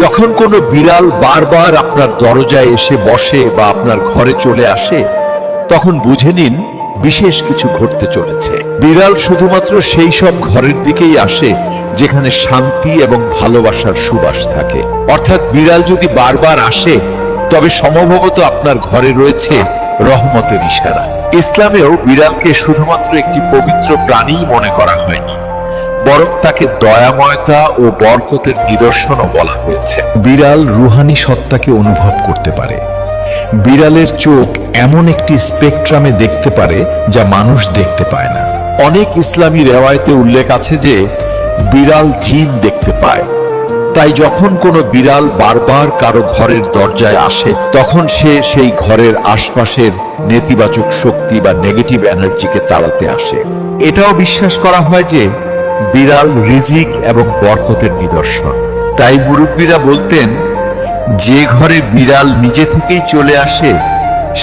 যখন কোনো বিড়াল বারবার আপনার দরজায় এসে বসে বা আপনার ঘরে চলে আসে, তখন বুঝে নিন বিশেষ কিছু ঘটতে চলেছে। বিড়াল শুধুমাত্র সেই সব ঘরের দিকেই আসে যেখানে শান্তি এবং ভালোবাসার সুবাস থাকে। অর্থাৎ বিড়াল যদি বারবার আসে, তবে সম্ভবত আপনার ঘরে রয়েছে রহমতের ইশারা। ইসলামেও বিড়ালকে শুধুমাত্র একটি পবিত্র প্রাণীই মনে করা হয়নি, বরং তাকে দয়াময়তা ও বরকতের নিদর্শনও বলা হয়েছে। বিড়াল রুহানি সত্তাকে অনুভব করতে পারে। বিড়ালের চোখ এমন একটি স্পেকট্রামে দেখতে পারে যা মানুষ দেখতে পায় না। অনেক ইসলামী রেওয়ায়েতে উল্লেখ আছে যে বিড়াল জিন দেখতে পায়। তাই যখন কোনো বিড়াল বারবার কারো ঘরের দরজায় আসে, তখন সে সেই ঘরের আশপাশের নেতিবাচক শক্তি বা নেগেটিভ এনার্জিকে তাড়াতে আসে। এটাও বিশ্বাস করা হয় যে বিড়াল রিজিক এবং বরকতের নিদর্শন। তাই মুরব্বীরা বলতেন, যে ঘরে বিড়াল নিজে থেকেই চলে আসে,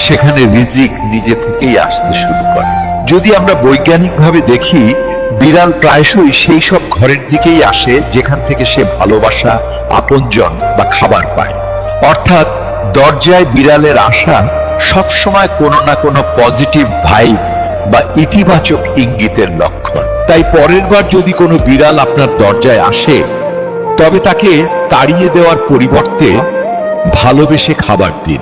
সেখানে রিজিক নিজে থেকেই আসতে শুরু করে। যদি আমরা বৈজ্ঞানিকভাবে দেখি, বিড়াল প্রায়শই সেই সব ঘরের দিকেই আসে যেখান থেকে সে ভালোবাসা, আপনজন বা খাবার পায়। অর্থাৎ দরজায় বিড়ালের আসা সবসময় কোনো না কোনো পজিটিভ ভাইব বা ইতিবাচক ইঙ্গিতের লক্ষণ। তাই পরের বার যদি কোনো বিড়াল আপনার দরজায় আসে, তবে তাকে তাড়িয়ে দেওয়ার পরিবর্তে ভালোবেসে খাবার দিন।